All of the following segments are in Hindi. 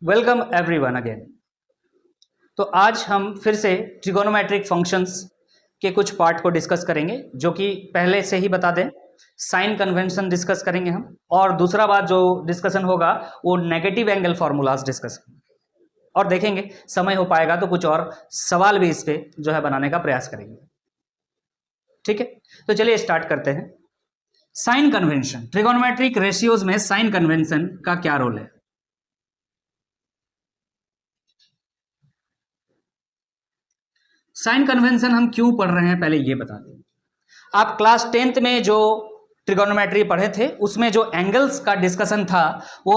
Welcome everyone again. तो आज हम फिर से ट्रिगोनोमेट्रिक फंक्शंस के कुछ पार्ट को डिस्कस करेंगे, जो कि पहले से ही बता दें साइन कन्वेंशन डिस्कस करेंगे हम, और दूसरा बात जो डिस्कशन होगा वो नेगेटिव एंगल फार्मूलाज डिस्कस और देखेंगे समय हो पाएगा तो कुछ और सवाल भी इस पे जो है बनाने का प्रयास करेंगे। ठीक है, तो चलिए स्टार्ट करते हैं। साइन कन्वेंशन, ट्रिगोनोमेट्रिक रेशियोज में साइन कन्वेंशन का क्या रोल है? साइन कन्वेंशन हम क्यों पढ़ रहे हैं पहले ये बता दें। आप क्लास 10th में जो ट्रिगोनोमेट्री पढ़े थे उसमें जो एंगल्स का डिस्कशन था वो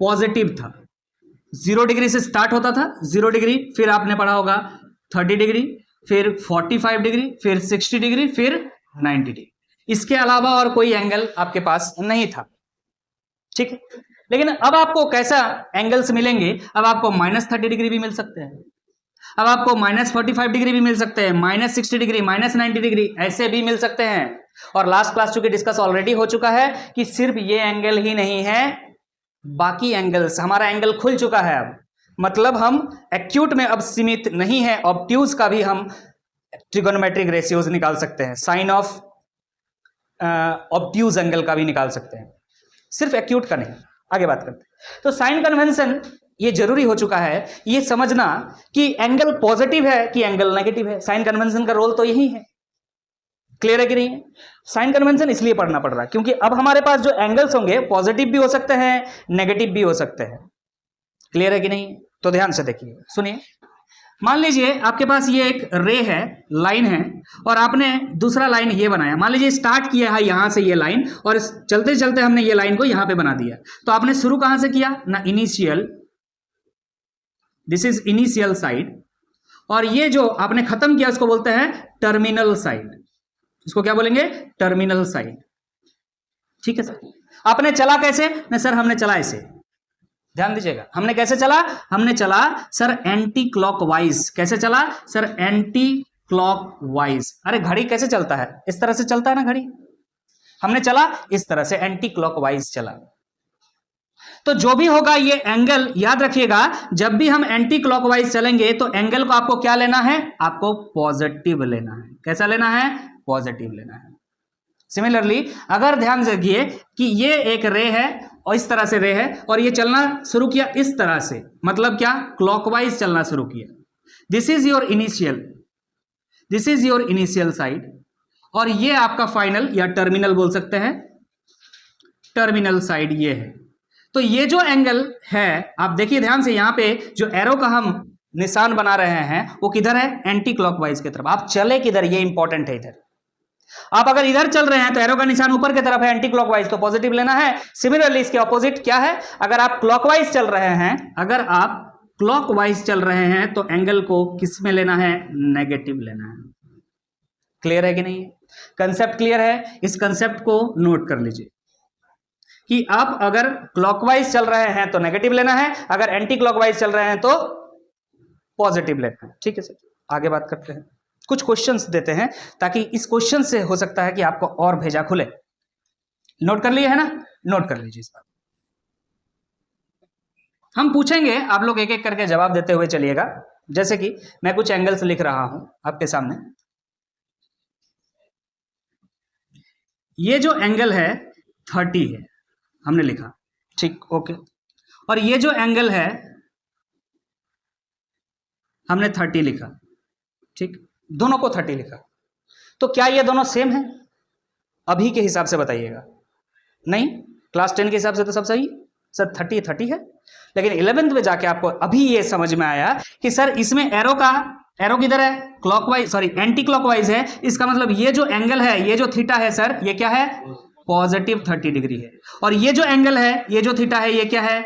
पॉजिटिव था। 0 डिग्री से स्टार्ट होता था, 0 डिग्री, फिर आपने पढ़ा होगा 30 डिग्री, फिर 45 डिग्री, फिर 60 डिग्री, फिर 90 डिग्री। इसके अलावा और कोई एंगल आपके पास नहीं था। ठीक है, लेकिन अब आपको कैसा एंगल्स मिलेंगे? अब आपको -30 डिग्री भी मिल सकते हैं, अब आपको -45 डिग्री भी मिल सकते हैं, -60 डिग्री, -90 डिग्री ऐसे भी मिल सकते हैं। और लास्ट क्लास चूंकि डिस्कस ऑलरेडी हो चुका है कि सिर्फ ये एंगल ही नहीं है, बाकी एंगल्स, हमारा एंगल खुल चुका है। अब मतलब हम एक्यूट में अब सीमित नहीं है, ऑब्ट्यूज का भी हम ट्रिगोनोमेट्रिक रेशियोज निकाल सकते हैं, साइन ऑफ ऑब्ट्यूज एंगल का भी निकाल सकते हैं, सिर्फ एक्यूट का नहीं। आगे बात करते हैं। तो साइन कन्वेंशन ये जरूरी हो चुका है ये समझना कि एंगल पॉजिटिव है कि एंगल नेगेटिव है। साइन कन्वेंशन का रोल तो यही है। क्लियर है कि नहीं? साइन कन्वेंशन इसलिए पढ़ना पड़ रहा है क्योंकि अब हमारे पास जो एंगल्स होंगे पॉजिटिव भी हो सकते हैं, नेगेटिव भी हो सकते हैं। क्लियर है कि नहीं? तो ध्यान से देखिए, सुनिए। मान लीजिए आपके पास ये एक रे है, लाइन है, और आपने दूसरा लाइन ये बनाया। मान लीजिए स्टार्ट किया है यहां से ये लाइन, और चलते चलते हमने ये लाइन को यहां पे बना दिया। तो आपने शुरू कहां से किया ना? Initial, this is initial side, और ये जो आपने खत्म किया उसको बोलते हैं टर्मिनल साइड। इसको क्या बोलेंगे? Terminal side. ठीक है सर। आपने चला कैसे? नहीं सर, हमने चला ऐसे। ध्यान दीजिएगा, हमने कैसे चला? हमने चला सर एंटी क्लॉकवाइज। कैसे चला सर? Anti clockwise. अरे घड़ी कैसे चलता है? इस तरह से चलता है ना घड़ी। हमने चला इस तरह से, एंटी क्लॉकवाइज चला। तो जो भी होगा ये एंगल याद रखिएगा, जब भी हम एंटी क्लॉकवाइज चलेंगे तो एंगल को आपको क्या लेना है? आपको पॉजिटिव लेना है। कैसा लेना है? पॉजिटिव लेना है। सिमिलरली अगर ध्यान रखिए कि ये एक रे है और इस तरह से रे है, और ये चलना शुरू किया इस तरह से, मतलब क्या? क्लॉकवाइज चलना शुरू किया। This is your initial, this is your initial side, और ये आपका फाइनल या टर्मिनल बोल सकते हैं, टर्मिनल साइड ये है। तो ये जो एंगल है, आप देखिए ध्यान से, यहां पे जो एरो का हम निशान बना रहे हैं वो किधर है? एंटी क्लॉकवाइज की तरफ। आप चले किधर, ये इंपॉर्टेंट है। इधर आप अगर इधर चल रहे हैं तो एरो का निशान ऊपर की तरफ है, एंटी क्लॉकवाइज, तो पॉजिटिव लेना है। सिमिलरली इसके ऑपोजिट क्या है? अगर आप क्लॉकवाइज चल रहे हैं, अगर आप क्लॉकवाइज चल रहे हैं तो एंगल को किस में लेना है? नेगेटिव लेना है। क्लियर है कि नहीं? कंसेप्ट क्लियर है? इस कंसेप्ट को नोट कर लीजिए कि आप अगर क्लॉकवाइज चल रहे हैं तो नेगेटिव लेना है, अगर एंटी क्लॉकवाइज चल रहे हैं तो पॉजिटिव लेना है। ठीक है सर, आगे बात करते हैं। कुछ क्वेश्चंस देते हैं ताकि इस क्वेश्चन से हो सकता है कि आपको और भेजा खुले। नोट कर लिए है ना? नोट कर लीजिए इस बात। हम पूछेंगे, आप लोग एक एक करके जवाब देते हुए चलिएगा। जैसे कि मैं कुछ एंगल्स लिख रहा हूं आपके सामने। ये जो एंगल है 30 है, हमने लिखा, ठीक, ओके। और ये जो एंगल है हमने 30 लिखा, ठीक, दोनों को 30 लिखा। तो क्या ये दोनों सेम है? अभी के हिसाब से बताइएगा। नहीं, क्लास 10 के हिसाब से तो सब सही सर, 30 है। लेकिन 11th में जाके आपको अभी ये समझ में आया कि सर इसमें एरो किधर है? क्लॉकवाइज, सॉरी एंटी क्लॉकवाइज है। इसका मतलब ये जो एंगल है, ये जो थीटा है सर, ये क्या है? पॉजिटिव 30 डिग्री है। और ये जो एंगल है, ये जो थीटा है, ये क्या है?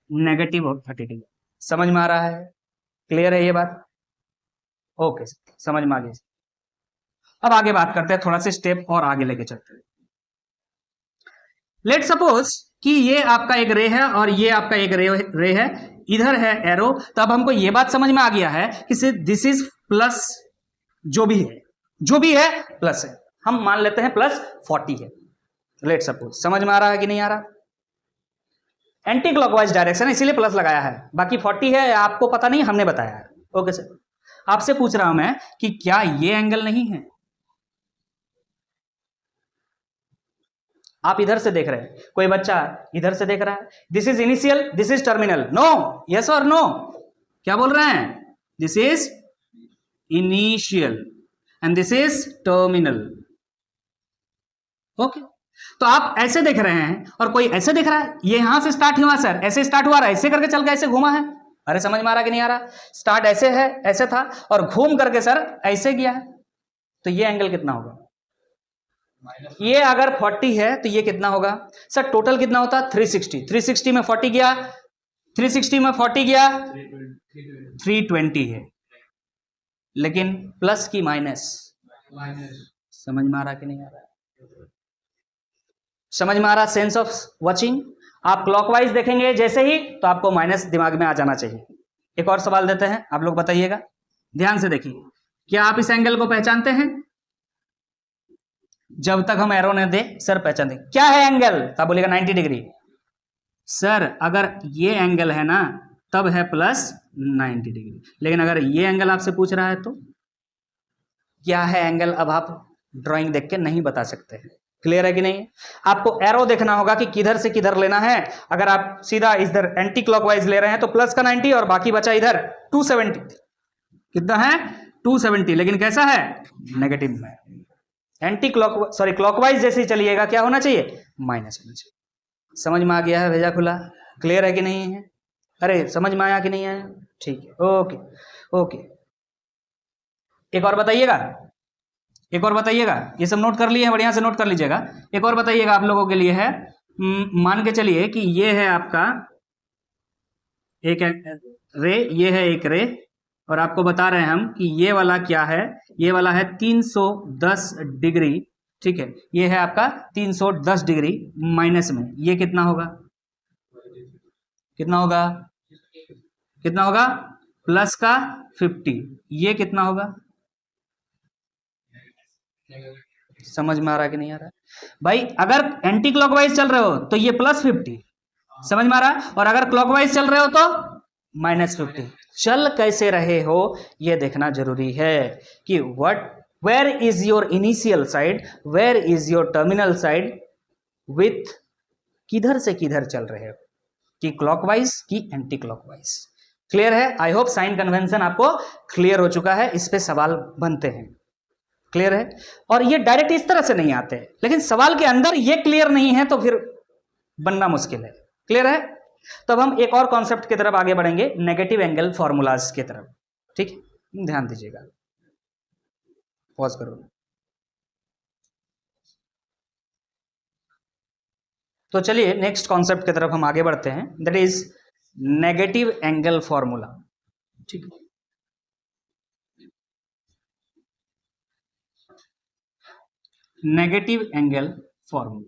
Negative 30 degree. समझ में आ रहा है? क्लियर है ये बात? ओके, समझ में आ गई। अब आगे बात करते हैं, थोड़ा सा स्टेप और आगे लेके चलते हैं। लेट सपोज कि ये आपका एक रे है और ये आपका एक रे है, इधर है एरो। तब हमको ये बात समझ में आ गया है कि दिस इज प्लस, जो भी है प्लस है। हम मान लेते हैं प्लस 40 है। लेट सपोज, समझ में आ रहा है कि नहीं आ रहा? एंटी क्लॉकवाइज डायरेक्शन है, इसीलिए प्लस लगाया है, बाकी 40 है आपको पता नहीं, हमने बताया है। ओके सर, आपसे पूछ रहा हूं मैं कि क्या ये एंगल नहीं है? आप इधर से देख रहे हैं, कोई बच्चा इधर से देख रहा है, this is initial, this is terminal, no, yes और नो, क्या बोल रहे हैं? This is initial and this is terminal. Okay, तो आप ऐसे देख रहे हैं और कोई ऐसे देख रहा है, ये यहां से स्टार्ट हुआ सर, ऐसे स्टार्ट हुआ, ऐसे करके चल के ऐसे घूमा है। अरे समझ में आ रहा कि नहीं आ रहा? स्टार्ट ऐसे है, ऐसे था, और घूम करके सर ऐसे गया है, तो ये एंगल कितना होगा? ये अगर 40 है तो ये कितना होगा सर? टोटल कितना होता? 360, 360 में 40 गया, 360 में 40 गया, 320 है, लेकिन प्लस की माइनस? समझ में आ रहा कि नहीं आ रहा? समझ में आ रहा सेंस ऑफ वॉचिंग? आप क्लॉकवाइज देखेंगे जैसे ही तो आपको माइनस दिमाग में आ जाना चाहिए। एक और सवाल देते हैं, आप लोग बताइएगा, ध्यान से देखिए, क्या आप इस एंगल को पहचानते हैं? जब तक हम एरो ने दे सर पहचान, क्या है एंगल? तो आप बोलेगा 90 डिग्री। सर अगर ये एंगल है ना तब है प्लस 90 डिग्री, लेकिन अगर ये एंगल आपसे पूछ रहा है तो क्या है एंगल? अब आप ड्राइंग देख के नहीं बता सकते हैं। क्लियर है कि नहीं? आपको एरो देखना होगा कि किधर से किधर लेना है। अगर आप सीधा इधर एंटी क्लॉकवाइज ले रहे हैं तो प्लस का 90 और बाकी बचा इधर 270। कितना है? 270, लेकिन कैसा है? नेगेटिव में। एंटी क्लॉकवाइज जैसे ही चलिएगा क्या होना चाहिए? माइनस होना चाहिए। समझ में आ गया है भेजा खुला? क्लियर है कि नहीं है? अरे समझ में आया कि नहीं आया? ठीक है, ओके ओके। एक और बताइएगा, एक और बताइएगा, ये सब नोट कर लिए हैं, बढ़िया से नोट कर लीजिएगा। एक और बताइएगा आप लोगों के लिए है, मान के चलिए कि ये है आपका एक रे, ये है एक रे, और आपको बता रहे हैं हम कि ये वाला क्या है, ये वाला है 310 डिग्री, ठीक है, ये है आपका 310 डिग्री माइनस में, ये कितना होगा? कितना होगा? कितना होगा? प्लस का 50, ये कितना होगा? समझ में आ रहा है कि नहीं आ रहा? भाई अगर एंटी क्लॉकवाइज चल रहे हो तो ये प्लस 50, समझ में आ रहा? और अगर क्लॉकवाइज चल रहे हो तो माइनस 50। चल कैसे रहे हो ये देखना जरूरी है कि where is your initial side, where is your terminal side, with किधर से किधर चल रहे हो, कि क्लॉकवाइज की एंटी क्लॉकवाइज। क्लियर है? आई होप साइन कन्वेंशन आपको क्लियर हो चुका है, इस पे सवाल बनते हैं। क्लियर है? और ये डायरेक्ट इस तरह से नहीं आते, लेकिन सवाल के अंदर ये क्लियर नहीं है तो फिर बनना मुश्किल है। क्लियर है? तो अब हम एक और कॉन्सेप्ट की तरफ आगे बढ़ेंगे, नेगेटिव एंगल फॉर्मूलाज की तरफ। ठीक, ध्यान दीजिएगा, पॉज करो। तो चलिए नेक्स्ट कॉन्सेप्ट की तरफ हम आगे बढ़ते हैं, that is negative angle formula. ठीक, negative angle formula.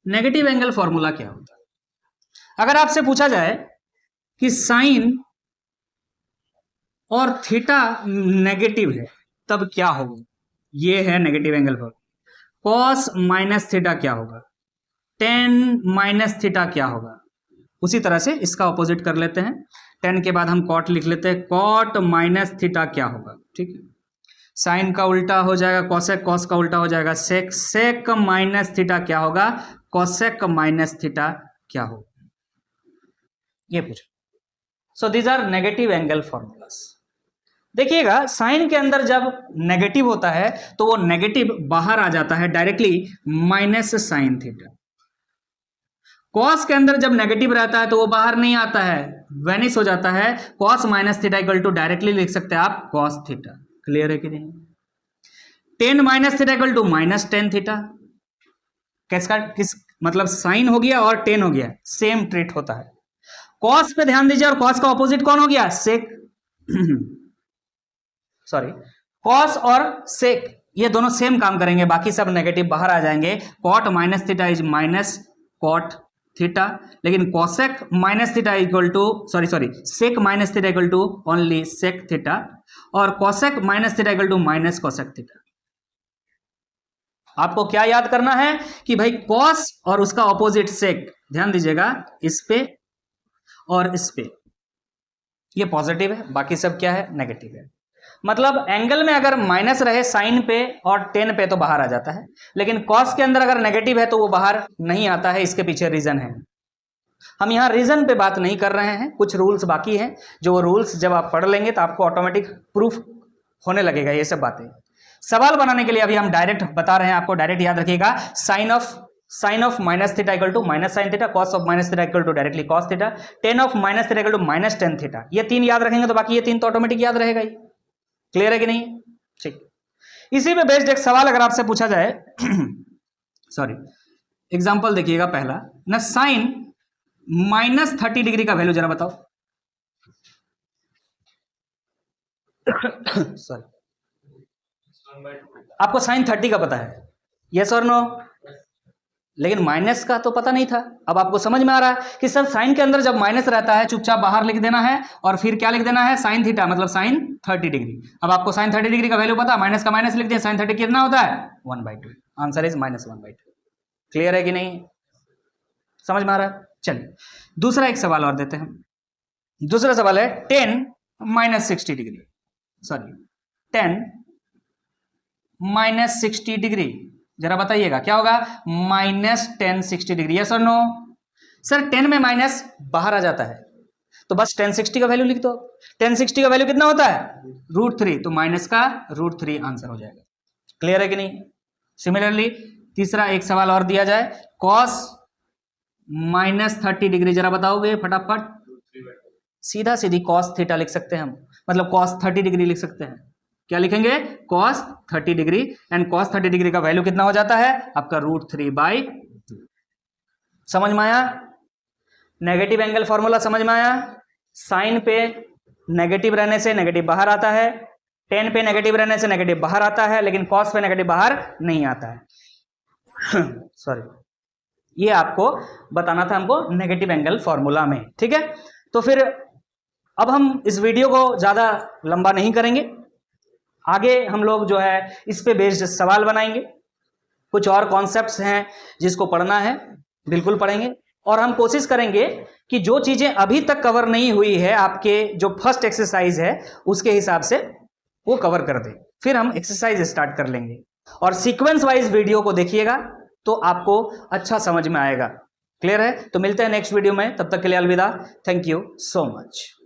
Negative angle formula क्या होता है? अगर आपसे पूछा जाए कि साइन और थीटा नेगेटिव है तब क्या होगा? ये है negative angle formula. Cos minus theta क्या होगा? टेन माइनस थीटा क्या होगा? उसी तरह से इसका ऑपोजिट कर लेते हैं, टेन के बाद हम कॉट लिख लेते हैं, कॉट माइनस थीटा क्या होगा? ठीक है, साइन का उल्टा हो जाएगा कॉसेक, कॉस का उल्टा हो जाएगा सेक, सेक माइनस थीटा क्या होगा? कॉसेक माइनस थीटा क्या होगा? ये पूछो। So these are negative angle formulas. देखिएगा साइन के अंदर जब नेगेटिव होता है तो वो नेगेटिव बाहर आ जाता है directly, minus sine theta. Cos के अंदर जब नेगेटिव रहता है तो वो बाहर नहीं आता है, वेनिश हो जाता है, cos minus theta equal to directly लिख सकते हैं आप कॉस थीटा। क्लियर है कि नहीं? Tan minus theta equal to minus tan theta, किसका किस मतलब साइन हो गया और टेन हो गया, सेम ट्रीट होता है। कॉस पे ध्यान दीजिए, और कॉस का ऑपोजिट कौन हो गया? सेक। सॉरी, कॉस और सेक ये दोनों सेम काम करेंगे, बाकी सब नेगेटिव बाहर आ जाएंगे। Cot minus theta is minus cot theta, लेकिन cosec minus theta equal to sorry sec minus theta equal to only sec theta, और cosec minus theta equal to minus cosec theta. आपको क्या याद करना है कि भाई कॉस और उसका ऑपोजिट सेक, ध्यान दीजिएगा, इस पे और इस पे ये पॉजिटिव है, बाकी सब क्या है, नेगेटिव है। मतलब एंगल में अगर माइनस रहे साइन पे और टेन पे तो बाहर आ जाता है, लेकिन कॉस के अंदर अगर नेगेटिव है तो वो बाहर नहीं आता है। इसके पीछे रीजन है। हम यहाँ रीजन पे बात नहीं कर रहे हैं, कुछ रूल्स बाकी हैं, जो वो रूल्स जब आप पढ़ लेंगे तो आपको ऑटोमेटिक प्रूफ होने लगेगा ये सब बातें। सवाल बनाने के लिए अभी हम डायरेक्ट बता रहे हैं, आपको डायरेक्ट याद रखिएगा, sine of minus theta equal to minus sine theta, cos of minus theta equal to directly cos theta, tan of minus theta equal to minus tan theta. ये तीन याद रखेंगे तो बाकी ये तीन तो ऑटोमेटिक याद रहेगा ही। क्लियर है कि नहीं? ठीक। इसी पे बेस्ड एक सवाल अगर आपसे पूछा जाए सॉरी, एग्जांपल देखिएगा पहला ना, साइन माइनस 30 डिग्री का वैल्यू जरा बताओ। सॉरी, आपको साइन 30 का पता है, यस और नो? लेकिन माइनस का तो पता नहीं था। अब आपको समझ में आ रहा है कि सर साइन के अंदर जब माइनस रहता है चुपचाप बाहर लिख देना है और फिर क्या लिख देना है, साइन थीटा मतलब साइन 30 डिग्री। अब आपको साइन 30 डिग्री का वैल्यू पता, माइनस का माइनस लिख दिया, साइन 30 कितना होता है, 1/2। Answer is -1/2। क्लियर है कि नहीं? समझ में आ रहा है? चलिए दूसरा एक सवाल और देते हैं। दूसरा सवाल है 10 - 60 डिग्री, सॉरी 10 - 60 डिग्री, जरा बताइएगा क्या होगा, -10 60 डिग्री, यस और नो? सर 10 में माइनस बाहर आ जाता है तो बस 10 60 का वैल्यू लिख दो। 10 60 का वैल्यू कितना होता है, √3, तो माइनस का √3 आंसर हो जाएगा। क्लियर है कि नहीं? सिमिलरली तीसरा एक सवाल और दिया जाए, cos -30 डिग्री, जरा बताओगे फटाफट। सीधा सीधी cos थीटा लिख सकते हैं हम, मतलब cos 30 डिग्री लिख सकते हैं। क्या लिखेंगे, cos 30 degree, and cos 30 degree का वैल्यू कितना हो जाता है आपका √3/2। समझ में आया? नेगेटिव एंगल फॉर्मूला समझ में आया? साइन पे नेगेटिव रहने से नेगेटिव बाहर आता है, टेन पे नेगेटिव रहने से नेगेटिव बाहर आता है, लेकिन कॉस पे नेगेटिव बाहर नहीं आता है। सॉरी, ये आपको बताना था हमको नेगेटिव एंगल फॉर्मूला में। ठीक है, तो फिर अब हम इस वीडियो को ज्यादा लंबा नहीं करेंगे, आगे हम लोग जो है इस पे बेस्ड सवाल बनाएंगे। कुछ और कॉन्सेप्ट्स हैं जिसको पढ़ना है, बिल्कुल पढ़ेंगे, और हम कोशिश करेंगे कि जो चीजें अभी तक कवर नहीं हुई है आपके जो फर्स्ट एक्सरसाइज है उसके हिसाब से वो कवर कर दें, फिर हम एक्सरसाइज स्टार्ट कर लेंगे। और सीक्वेंस वाइज वीडियो को देखिएगा तो आपको अच्छा समझ में आएगा। क्लियर है? तो मिलते हैं नेक्स्ट वीडियो में, तब तक के लिए अलविदा। Thank you so much.